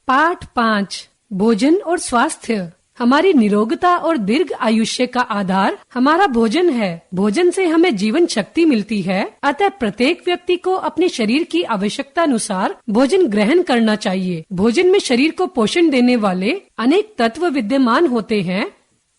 पाठ 5 भोजन और स्वास्थ्य। हमारी निरोगता और दीर्घ आयुष्य का आधार हमारा भोजन है। भोजन से हमें जीवन शक्ति मिलती है, अतः प्रत्येक व्यक्ति को अपने शरीर की आवश्यकता अनुसार भोजन ग्रहण करना चाहिए। भोजन में शरीर को पोषण देने वाले अनेक तत्व विद्यमान होते हैं,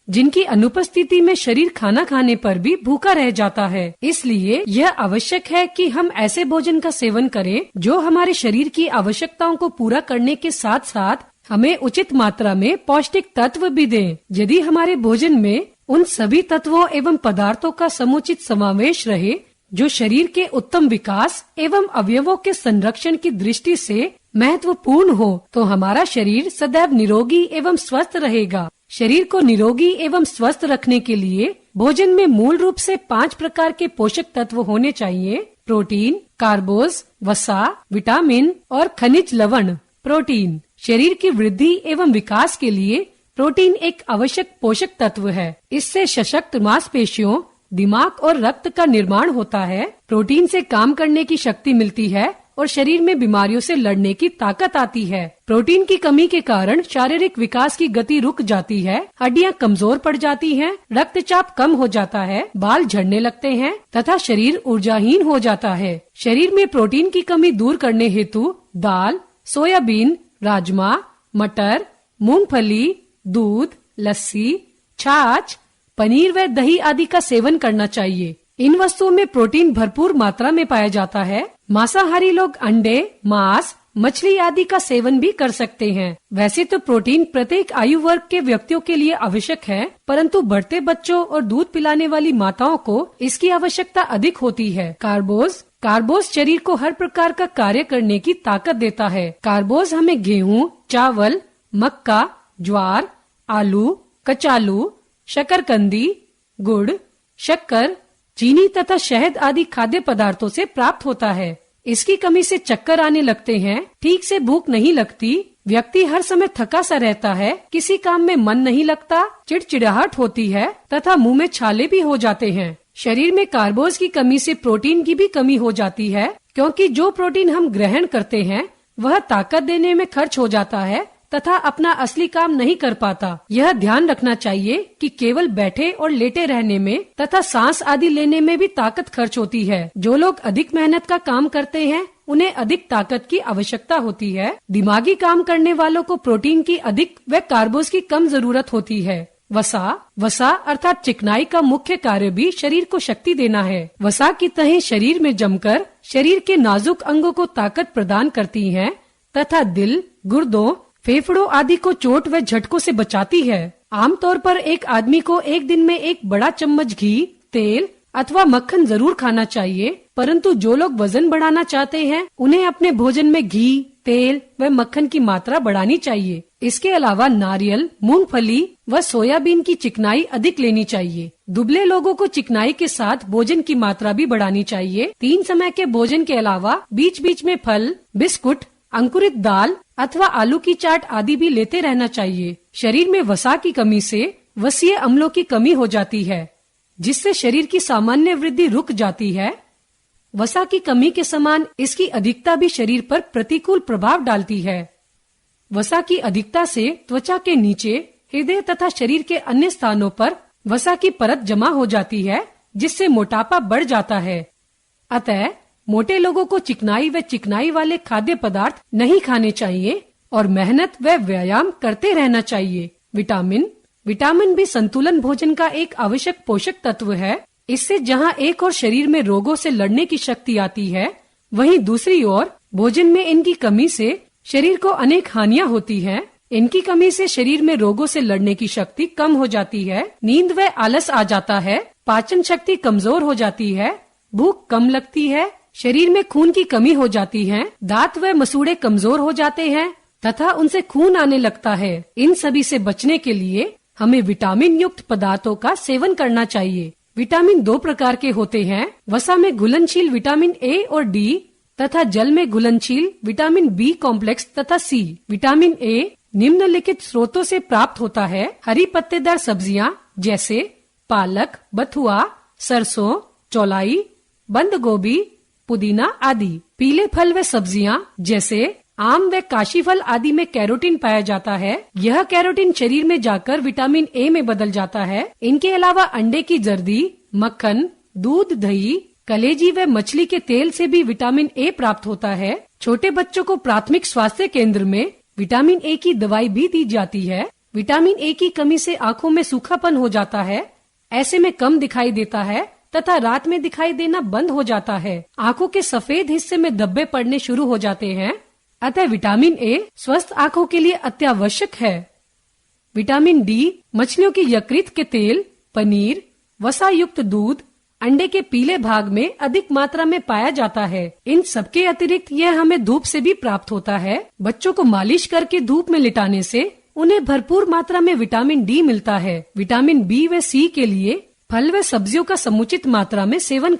जिनकी अनुपस्थिति में शरीर खाना खाने पर भी भूखा रह जाता है। इसलिए यह आवश्यक है कि हम ऐसे भोजन का सेवन करें जो हमारे शरीर की आवश्यकताओं को पूरा करने के साथ साथ हमें उचित मात्रा में पौष्टिक तत्व भी दें। यदि हमारे भोजन में उन सभी तत्वों एवं पदार्थों का समुचित समावेश रहे जो शरीर के उत्तम विकास एवं अवयवों के संरक्षण की दृष्टि से महत्वपूर्ण हो, तो हमारा शरीर सदैव निरोगी एवं स्वस्थ रहेगा। शरीर को निरोगी एवं स्वस्थ रखने के लिए भोजन में मूल रूप से 5 प्रकार के पोषक तत्व होने चाहिए: प्रोटीन, कार्बोज, वसा, विटामिन और खनिज लवण। प्रोटीन शरीर की वृद्धि एवं विकास के लिए प्रोटीन एक आवश्यक पोषक तत्व है। इससे सशक्त मांसपेशियों, दिमाग और रक्त का निर्माण होता है। प्रोटीन से काम करने की शक्ति मिलती है और शरीर में बीमारियों से लड़ने की ताकत आती है। प्रोटीन की कमी के कारण शारीरिक विकास की गति रुक जाती है, हड्डियां कमजोर पड़ जाती हैं, रक्तचाप कम हो जाता है, बाल झड़ने लगते हैं तथा शरीर ऊर्जाहीन हो जाता है। शरीर में प्रोटीन की कमी दूर करने हेतु दाल, सोयाबीन, राजमा, मटर, मूंगफली, दूध, लस्सी, छाछ, पनीर व दही आदि का सेवन करना चाहिए। इन वस्तुओं में प्रोटीन भरपूर मात्रा में पाया जाता है। मांसाहारी लोग अंडे, मांस, मछली आदि का सेवन भी कर सकते हैं। वैसे तो प्रोटीन प्रत्येक आयु वर्ग के व्यक्तियों के लिए आवश्यक है, परंतु बढ़ते बच्चों और दूध पिलाने वाली माताओं को इसकी आवश्यकता अधिक होती है। कार्बोज शरीर को हर प्रकार का कार्य करने की ताकत देता है। कार्बोज हमें गेहूँ, चावल, मक्का, ज्वार, आलू, कचालू, शकरकंदी, गुड़, शक्कर, चीनी तथा शहद आदि खाद्य पदार्थों से प्राप्त होता है। इसकी कमी से चक्कर आने लगते हैं, ठीक से भूख नहीं लगती, व्यक्ति हर समय थका सा रहता है, किसी काम में मन नहीं लगता, चिड़चिड़ाहट होती है तथा मुंह में छाले भी हो जाते हैं। शरीर में कार्बोज की कमी से प्रोटीन की भी कमी हो जाती है, क्योंकि जो प्रोटीन हम ग्रहण करते हैं वह ताकत देने में खर्च हो जाता है तथा अपना असली काम नहीं कर पाता। यह ध्यान रखना चाहिए कि केवल बैठे और लेटे रहने में तथा सांस आदि लेने में भी ताकत खर्च होती है। जो लोग अधिक मेहनत का काम करते हैं उन्हें अधिक ताकत की आवश्यकता होती है। दिमागी काम करने वालों को प्रोटीन की अधिक व कार्बोज की कम जरूरत होती है। वसा अर्थात चिकनाई का मुख्य कार्य भी शरीर को शक्ति देना है। वसा की तहें शरीर में जमकर शरीर के नाजुक अंगों को ताकत प्रदान करती हैं तथा दिल, गुर्दों, फेफड़ों आदि को चोट व झटकों से बचाती है। आमतौर पर एक आदमी को एक दिन में 1 बड़ा चम्मच घी, तेल अथवा मक्खन जरूर खाना चाहिए, परंतु जो लोग वजन बढ़ाना चाहते हैं उन्हें अपने भोजन में घी, तेल व मक्खन की मात्रा बढ़ानी चाहिए। इसके अलावा नारियल, मूंगफली व सोयाबीन की चिकनाई अधिक लेनी चाहिए। दुबले लोगों को चिकनाई के साथ भोजन की मात्रा भी बढ़ानी चाहिए। 3 समय के भोजन के अलावा बीच बीच में फल, बिस्कुट, अंकुरित दाल अथवा आलू की चाट आदि भी लेते रहना चाहिए। शरीर में वसा की कमी से वसीय अम्लों की कमी हो जाती है, जिससे शरीर की सामान्य वृद्धि रुक जाती है। वसा की कमी के समान इसकी अधिकता भी शरीर पर प्रतिकूल प्रभाव डालती है। वसा की अधिकता से त्वचा के नीचे, हृदय तथा शरीर के अन्य स्थानों पर वसा की परत जमा हो जाती है, जिससे मोटापा बढ़ जाता है। अतः मोटे लोगों को चिकनाई व चिकनाई वाले खाद्य पदार्थ नहीं खाने चाहिए और मेहनत व व्यायाम करते रहना चाहिए। विटामिन भी संतुलन भोजन का एक आवश्यक पोषक तत्व है। इससे जहां एक ओर शरीर में रोगों से लड़ने की शक्ति आती है, वहीं दूसरी ओर भोजन में इनकी कमी से शरीर को अनेक हानियां होती हैं। इनकी कमी से शरीर में रोगों से लड़ने की शक्ति कम हो जाती है, नींद व आलस आ जाता है, पाचन शक्ति कमजोर हो जाती है, भूख कम लगती है, शरीर में खून की कमी हो जाती है, दांत व मसूड़े कमजोर हो जाते हैं तथा उनसे खून आने लगता है। इन सभी से बचने के लिए हमें विटामिन युक्त पदार्थों का सेवन करना चाहिए। विटामिन 2 प्रकार के होते हैं। वसा में घुलनशील विटामिन ए और डी तथा जल में घुलनशील विटामिन बी कॉम्प्लेक्स तथा सी। विटामिन ए निम्नलिखित स्रोतों से प्राप्त होता है: हरी पत्तेदार सब्जियां जैसे पालक, बथुआ, सरसों, चौलाई, बंद गोभी, पुदीना आदि। पीले फल व सब्जियां जैसे आम व काशीफल आदि में कैरोटीन पाया जाता है। यह कैरोटीन शरीर में जाकर विटामिन ए में बदल जाता है। इनके अलावा अंडे की जर्दी, मक्खन, दूध, दही, कलेजी व मछली के तेल से भी विटामिन ए प्राप्त होता है। छोटे बच्चों को प्राथमिक स्वास्थ्य केंद्र में विटामिन ए की दवाई भी दी जाती है। विटामिन ए की कमी से आँखों में सूखापन हो जाता है, ऐसे में कम दिखाई देता है तथा रात में दिखाई देना बंद हो जाता है। आँखों के सफेद हिस्से में धब्बे पड़ने शुरू हो जाते हैं। अतः विटामिन ए स्वस्थ आँखों के लिए अत्यावश्यक है। विटामिन डी मछलियों की यकृत के तेल, पनीर, वसा युक्त दूध, अंडे के पीले भाग में अधिक मात्रा में पाया जाता है। इन सबके अतिरिक्त यह हमें धूप से भी प्राप्त होता है। बच्चों को मालिश करके धूप में लिटाने से उन्हें भरपूर मात्रा में विटामिन डी मिलता है। विटामिन बी व सी के लिए फल व सब्जियों का समुचित मात्रा में सेवन